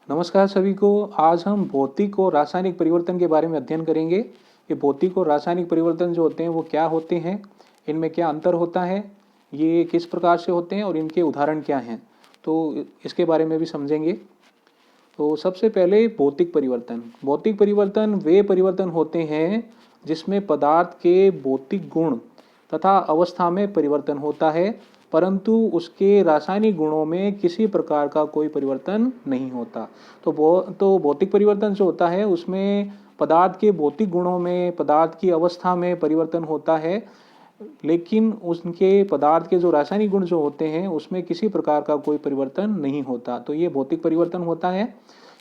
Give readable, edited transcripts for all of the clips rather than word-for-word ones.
नमस्कार सभी को। आज हम भौतिक और रासायनिक परिवर्तन के बारे में अध्ययन करेंगे। ये भौतिक और रासायनिक परिवर्तन जो होते हैं वो क्या होते हैं, इनमें क्या अंतर होता है, ये किस प्रकार से होते हैं और इनके उदाहरण क्या हैं, तो इसके बारे में भी समझेंगे। तो सबसे पहले भौतिक परिवर्तन। भौतिक परिवर्तन वे परिवर्तन होते हैं जिसमें पदार्थ के भौतिक गुण तथा अवस्था में परिवर्तन होता है, परंतु उसके रासायनिक गुणों में किसी प्रकार का कोई परिवर्तन नहीं होता। तो भौतिक परिवर्तन जो होता है उसमें पदार्थ के भौतिक गुणों में, पदार्थ की अवस्था में परिवर्तन होता है, लेकिन उनके पदार्थ के जो रासायनिक गुण जो होते हैं उसमें किसी प्रकार का कोई परिवर्तन नहीं होता। तो ये भौतिक परिवर्तन होता है।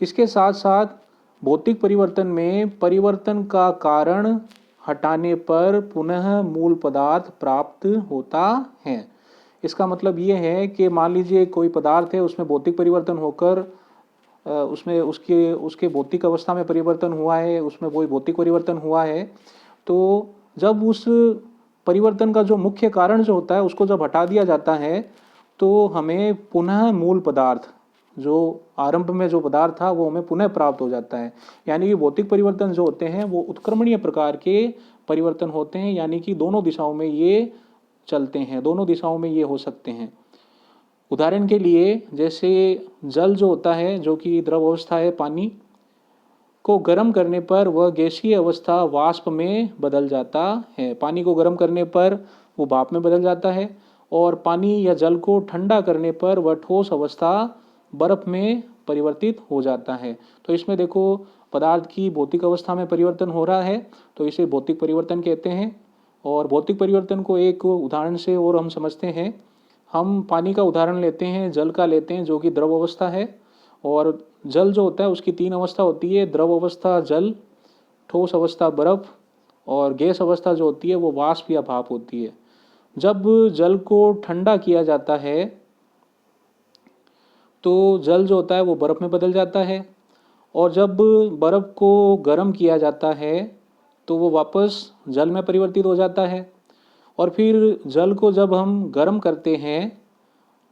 इसके साथ साथ भौतिक परिवर्तन में परिवर्तन का कारण हटाने पर पुनः मूल पदार्थ प्राप्त होता है। इसका मतलब ये है कि मान लीजिए कोई पदार्थ है, उसमें भौतिक परिवर्तन होकर उसमें उसके उसके भौतिक अवस्था में परिवर्तन हुआ है, उसमें कोई भौतिक परिवर्तन हुआ है। तो जब उस परिवर्तन का जो मुख्य कारण जो होता है उसको जब हटा दिया जाता है तो हमें पुनः मूल पदार्थ, जो आरंभ में जो पदार्थ था वो हमें पुनः प्राप्त हो जाता है। यानी कि भौतिक परिवर्तन जो होते हैं वो उत्क्रमणीय प्रकार के परिवर्तन होते हैं, यानी कि दोनों दिशाओं में ये चलते हैं, दोनों दिशाओं में ये हो सकते हैं। उदाहरण के लिए जैसे जल जो होता है, जो कि द्रव अवस्था है, पानी को गर्म करने पर वह गैसीय अवस्था वाष्प में बदल जाता है। पानी को गर्म करने पर वो भाप में बदल जाता है, और पानी या जल को ठंडा करने पर वह ठोस अवस्था बर्फ में परिवर्तित हो जाता है। तो इसमें देखो, पदार्थ की भौतिक अवस्था में परिवर्तन हो रहा है, तो इसे भौतिक परिवर्तन कहते हैं। और भौतिक परिवर्तन को एक उदाहरण से और हम समझते हैं। हम पानी का उदाहरण लेते हैं, जल का लेते हैं, जो कि द्रव अवस्था है। और जल जो होता है उसकी तीन अवस्था होती है: द्रव अवस्था जल, ठोस अवस्था बर्फ, और गैस अवस्था जो होती है वो वाष्प या भाप होती है। जब जल को ठंडा किया जाता है तो जल जो होता है वो बर्फ में बदल जाता है, और जब बर्फ को गर्म किया जाता है तो वो वापस जल में परिवर्तित हो जाता है। और फिर जल को जब हम गर्म करते हैं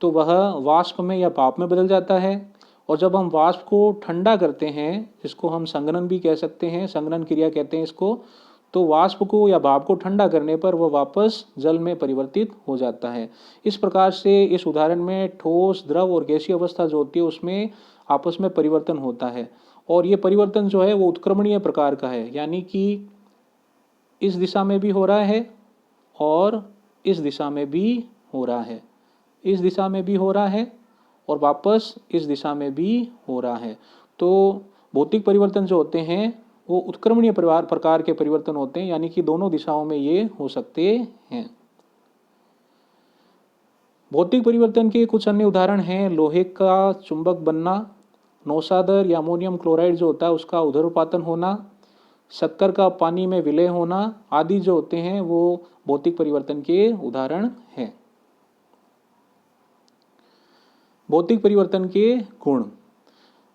तो वह वाष्प में या भाप में बदल जाता है, और जब हम वाष्प को ठंडा करते हैं, जिसको हम संघनन भी कह सकते हैं, संघनन क्रिया कहते हैं इसको, तो वाष्प को या भाप को ठंडा करने पर वह वापस जल में परिवर्तित हो जाता है। इस प्रकार से इस उदाहरण में ठोस, द्रव और गैसीय अवस्था जो होती है उसमें आपस में परिवर्तन होता है। और ये परिवर्तन जो है वो उत्क्रमणीय प्रकार का है, यानी कि इस दिशा में भी हो रहा है और इस दिशा में भी हो रहा है, इस दिशा में भी हो रहा है और वापस इस दिशा में भी हो रहा है। तो भौतिक परिवर्तन जो होते हैं वो उत्क्रमणीय प्रकार के परिवर्तन होते हैं, यानी कि दोनों दिशाओं में ये हो सकते हैं। भौतिक परिवर्तन के कुछ अन्य उदाहरण हैं: लोहे का चुंबक बनना, नौशादर या अमोनियम क्लोराइड जो होता है उसका उदर्वपातन होना, शक्कर का पानी में विलय होना आदि जो होते हैं वो भौतिक परिवर्तन के उदाहरण हैं। भौतिक परिवर्तन के गुण।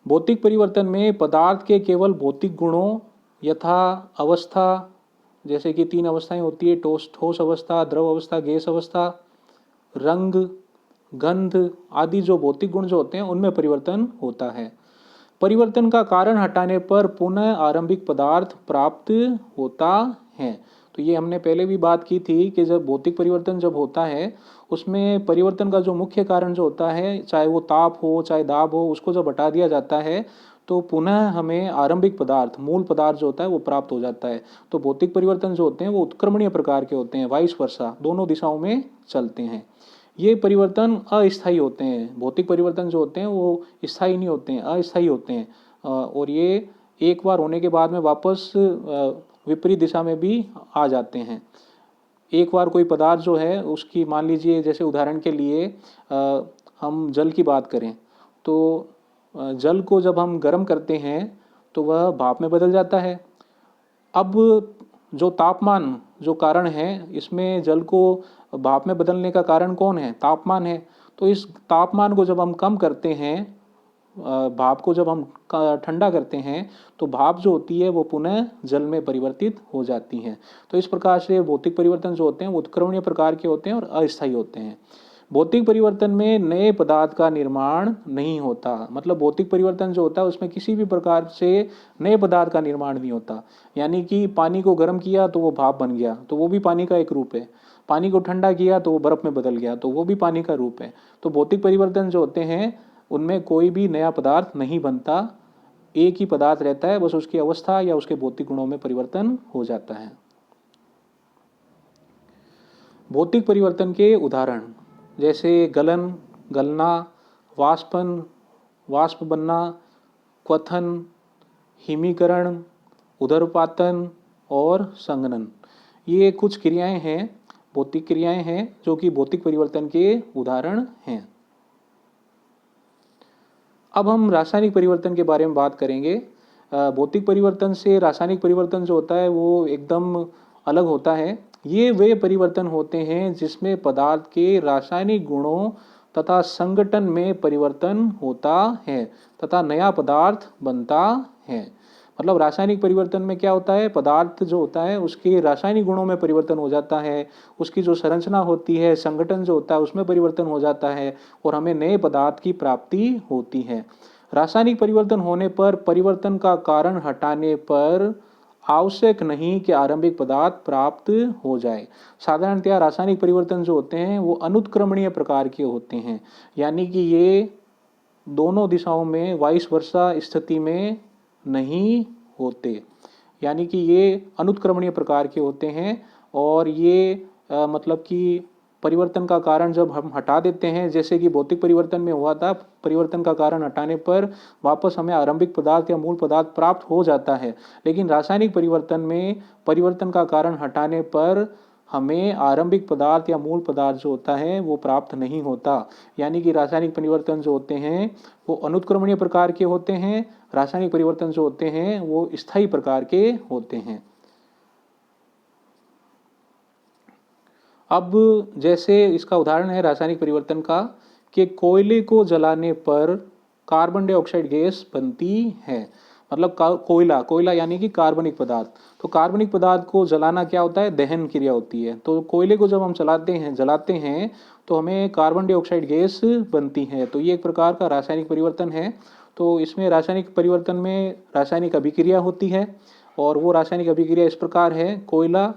भौतिक परिवर्तन में पदार्थ के केवल भौतिक गुणों यथा अवस्था, जैसे कि तीन अवस्थाएं होती है: ठोस अवस्था, द्रव अवस्था, गैस अवस्था, रंग, गंध आदि जो भौतिक गुण जो होते हैं उनमें परिवर्तन होता है। परिवर्तन का कारण हटाने पर पुनः आरंभिक पदार्थ प्राप्त होता है। तो ये हमने पहले भी बात की थी कि जब भौतिक परिवर्तन जब होता है उसमें परिवर्तन का जो मुख्य कारण जो होता है, चाहे वो ताप हो चाहे दाब हो, उसको जब हटा दिया जाता है तो पुनः हमें आरंभिक पदार्थ, मूल पदार्थ जो होता है वो प्राप्त हो जाता है। तो भौतिक परिवर्तन जो होते हैं वो उत्क्रमणीय प्रकार के होते हैं, वाइस वर्सा, दोनों दिशाओं में चलते हैं। ये परिवर्तन अस्थायी होते हैं। भौतिक परिवर्तन जो होते हैं वो स्थायी नहीं होते हैं, अस्थायी होते हैं। और ये एक बार होने के बाद में वापस विपरीत दिशा में भी आ जाते हैं। एक बार कोई पदार्थ जो है उसकी, मान लीजिए जैसे उदाहरण के लिए हम जल की बात करें, तो जल को जब हम गर्म करते हैं तो वह भाप में बदल जाता है। अब जो तापमान जो कारण है, इसमें जल को भाप में बदलने का कारण कौन है? तापमान है। तो इस तापमान को जब हम कम करते हैं, भाप को जब हम ठंडा करते हैं, तो भाप जो होती है वो पुनः जल में परिवर्तित हो जाती हैं। तो इस प्रकार से भौतिक परिवर्तन जो होते हैं वो उत्क्रमणीय प्रकार के होते हैं और अस्थायी होते हैं। भौतिक परिवर्तन में नए पदार्थ का निर्माण नहीं होता। मतलब भौतिक परिवर्तन जो होता है उसमें किसी भी प्रकार से नए पदार्थ का निर्माण नहीं होता। यानी कि पानी को गर्म किया तो वो भाप बन गया, तो वो भी पानी का एक रूप है। पानी को ठंडा किया तो वो बर्फ में बदल गया, तो वो भी पानी का रूप है। तो भौतिक परिवर्तन जो होते हैं उनमें कोई भी नया पदार्थ नहीं बनता, एक ही पदार्थ रहता है, बस उसकी अवस्था या उसके भौतिक गुणों में परिवर्तन हो जाता है। भौतिक परिवर्तन के उदाहरण जैसे गलन, गलना, वाष्पन, वाष्प बनना, क्वथन, हिमीकरण, उदरपातन और संघनन। ये कुछ क्रियाएं हैं, भौतिक क्रियाएं हैं जो कि भौतिक परिवर्तन के उदाहरण हैं। अब हम रासायनिक परिवर्तन के बारे में बात करेंगे। भौतिक परिवर्तन से रासायनिक परिवर्तन जो होता है वो एकदम अलग होता है। ये वे परिवर्तन होते हैं जिसमें पदार्थ के रासायनिक गुणों तथा संगठन में परिवर्तन होता है तथा नया पदार्थ बनता है। मतलब रासायनिक परिवर्तन में क्या होता है, पदार्थ जो होता है उसके रासायनिक गुणों में परिवर्तन हो जाता है, उसकी जो संरचना होती है, संगठन जो होता है उसमें परिवर्तन हो जाता है और हमें नए पदार्थ की प्राप्ति होती है। रासायनिक परिवर्तन होने पर परिवर्तन का कारण हटाने पर आवश्यक नहीं कि आरंभिक पदार्थ प्राप्त हो जाए। साधारणतया रासायनिक परिवर्तन जो होते हैं वो अनुत्क्रमणीय प्रकार के होते हैं, यानी कि ये दोनों दिशाओं में वाइस वर्सा स्थिति में नहीं होते, यानी कि ये अनुत्क्रमणीय प्रकार के होते हैं। और ये मतलब कि परिवर्तन का कारण जब हम हटा देते हैं, जैसे कि भौतिक परिवर्तन में हुआ था, परिवर्तन का कारण हटाने पर वापस हमें आरंभिक पदार्थ या मूल पदार्थ प्राप्त हो जाता है। लेकिन रासायनिक परिवर्तन में परिवर्तन का कारण हटाने पर हमें आरंभिक पदार्थ या मूल पदार्थ जो होता है वो प्राप्त नहीं होता। यानी कि रासायनिक परिवर्तन जो होते हैं वो अनुत्क्रमणीय प्रकार के होते हैं, रासायनिक परिवर्तन जो होते हैं वो स्थायी प्रकार के होते हैं। अब जैसे इसका उदाहरण है रासायनिक परिवर्तन का कि कोयले को जलाने पर कार्बन डाइऑक्साइड गैस बनती है। मतलब कोयला, कोयला यानी कि कार्बनिक पदार्थ। तो कार्बनिक पदार्थ को जलाना क्या होता है, दहन क्रिया होती है। तो कोयले को जब हम जलाते हैं तो हमें कार्बन डाइऑक्साइड गैस बनती है। तो ये एक प्रकार का रासायनिक परिवर्तन है। तो इसमें रासायनिक परिवर्तन में रासायनिक अभिक्रिया होती है और वो रासायनिक अभिक्रिया इस प्रकार है, कोयला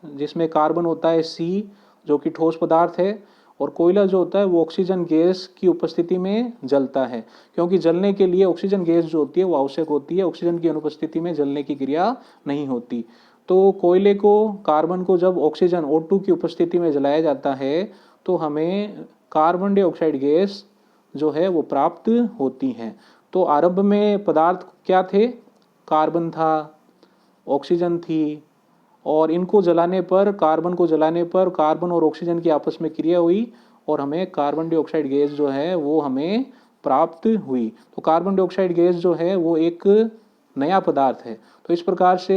जिसमें कार्बन होता है C जो कि ठोस पदार्थ है, और कोयला जो होता है वो ऑक्सीजन गैस की उपस्थिति में जलता है, क्योंकि जलने के लिए ऑक्सीजन गैस जो होती है वो आवश्यक होती है, ऑक्सीजन की अनुपस्थिति में जलने की क्रिया नहीं होती। तो कोयले को, कार्बन को जब ऑक्सीजन O2 की उपस्थिति में जलाया जाता है तो हमें कार्बन डाइऑक्साइड गैस जो है वो प्राप्त होती है। तो आरंभ में पदार्थ क्या थे, कार्बन था, ऑक्सीजन थी, और इनको जलाने पर, कार्बन को जलाने पर कार्बन और ऑक्सीजन की आपस में क्रिया हुई और हमें कार्बन डाइऑक्साइड गैस जो है वो हमें प्राप्त हुई। तो कार्बन डाइऑक्साइड गैस जो है वो एक नया पदार्थ है। तो इस प्रकार से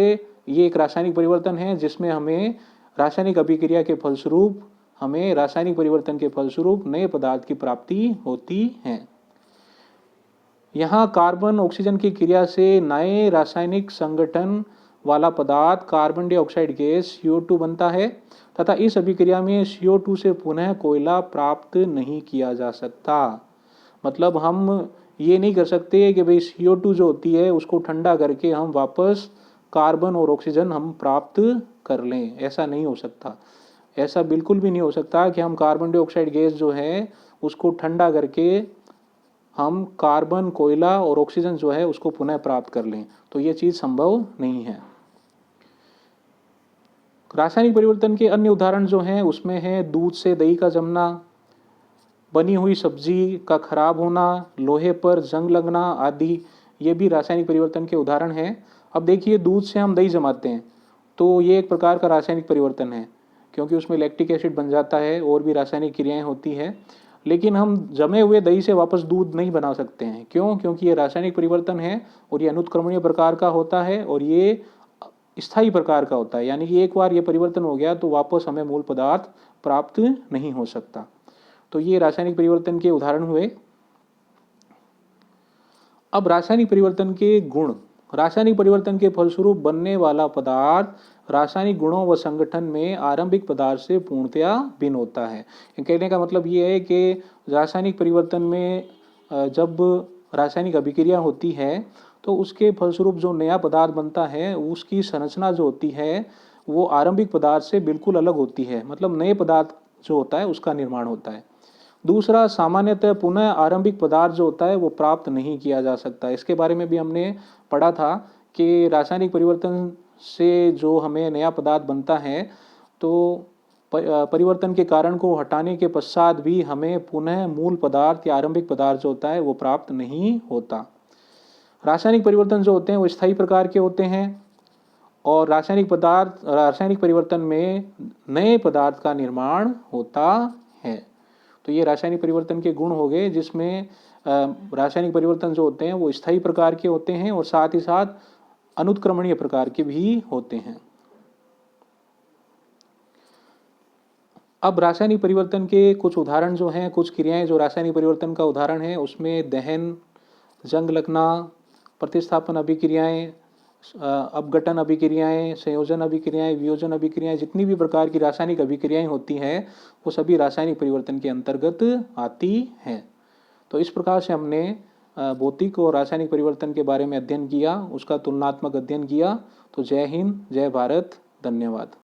ये एक रासायनिक परिवर्तन है जिसमें हमें रासायनिक अभिक्रिया के फलस्वरूप, हमें रासायनिक परिवर्तन के फलस्वरूप नए पदार्थ की प्राप्ति होती है। यहाँ कार्बन ऑक्सीजन की क्रिया से नए रासायनिक संगठन वाला पदार्थ कार्बन डाइऑक्साइड गैस CO2 बनता है तथा इस अभिक्रिया में CO2 से पुनः कोयला प्राप्त नहीं किया जा सकता। मतलब हम ये नहीं कर सकते कि भाई CO2 जो होती है उसको ठंडा करके हम वापस कार्बन और ऑक्सीजन हम प्राप्त कर लें, ऐसा नहीं हो सकता। ऐसा बिल्कुल भी नहीं हो सकता कि हम कार्बन डाइऑक्साइड गैस जो है उसको ठंडा करके हम कार्बन, कोयला और ऑक्सीजन जो है उसको पुनः प्राप्त कर लें। तो ये चीज़ संभव नहीं है। रासायनिक परिवर्तन के अन्य उदाहरण जो हैं उसमें है दूध से दही का जमना, बनी हुई सब्जी का खराब होना, लोहे पर जंग लगना आदि, ये भी रासायनिक परिवर्तन के उदाहरण हैं। अब देखिए, दूध से हम दही जमाते हैं तो ये एक प्रकार का रासायनिक परिवर्तन है, क्योंकि उसमें लैक्टिक एसिड बन जाता है और भी रासायनिक क्रियाएं होती हैं। लेकिन हम जमे हुए दही से वापस दूध नहीं बना सकते हैं। क्यों? क्योंकि ये रासायनिक परिवर्तन है और ये अनुत्क्रमणीय प्रकार का होता है और ये स्थायी प्रकार का होता है, यानी कि एक बार ये परिवर्तन हो गया तो वापस हमें मूल पदार्थ प्राप्त नहीं हो सकता। तो ये रासायनिक परिवर्तन के उदाहरण हुए। अब रासायनिक परिवर्तन के गुण। रासायनिक परिवर्तन के फलस्वरूप बनने वाला पदार्थ रासायनिक गुणों व संगठन में आरंभिक पदार्थ से पूर्णतया भिन्न होता है। कहने का मतलब ये है कि रासायनिक परिवर्तन में जब रासायनिक अभिक्रिया होती है तो उसके फलस्वरूप जो नया पदार्थ बनता है उसकी संरचना जो होती है वो आरंभिक पदार्थ से बिल्कुल अलग होती है, मतलब नए पदार्थ जो होता है उसका निर्माण होता है। दूसरा, सामान्यतः पुनः आरंभिक पदार्थ जो होता है वो प्राप्त नहीं किया जा सकता। इसके बारे में भी हमने पढ़ा था कि रासायनिक परिवर्तन से जो हमें नया पदार्थ बनता है तो परिवर्तन के कारण को हटाने के पश्चात भी हमें पुनः मूल पदार्थ या आरंभिक पदार्थ जो होता है वो प्राप्त नहीं होता। रासायनिक परिवर्तन जो होते हैं वो स्थायी प्रकार के होते हैं और रासायनिक परिवर्तन में नए पदार्थ का निर्माण होता है। तो ये रासायनिक परिवर्तन के गुण हो गए, जिसमें रासायनिक परिवर्तन जो होते हैं वो स्थायी प्रकार के होते हैं और साथ ही साथ अनुत्क्रमणीय प्रकार के भी होते हैं। अब रासायनिक परिवर्तन के कुछ उदाहरण जो हैं, कुछ क्रियाएं जो रासायनिक परिवर्तन का उदाहरण है, उसमें दहन, जंग लगना, प्रतिस्थापन अभिक्रियाएं, अपघटन अभिक्रियाएं, संयोजन अभिक्रियाएं, वियोजन अभिक्रियाएं, जितनी भी प्रकार की रासायनिक अभिक्रियाएं होती हैं वो सभी रासायनिक परिवर्तन के अंतर्गत आती हैं। तो इस प्रकार से हमने भौतिक और रासायनिक परिवर्तन के बारे में अध्ययन किया, उसका तुलनात्मक अध्ययन किया। तो जय हिंद, जय भारत, धन्यवाद।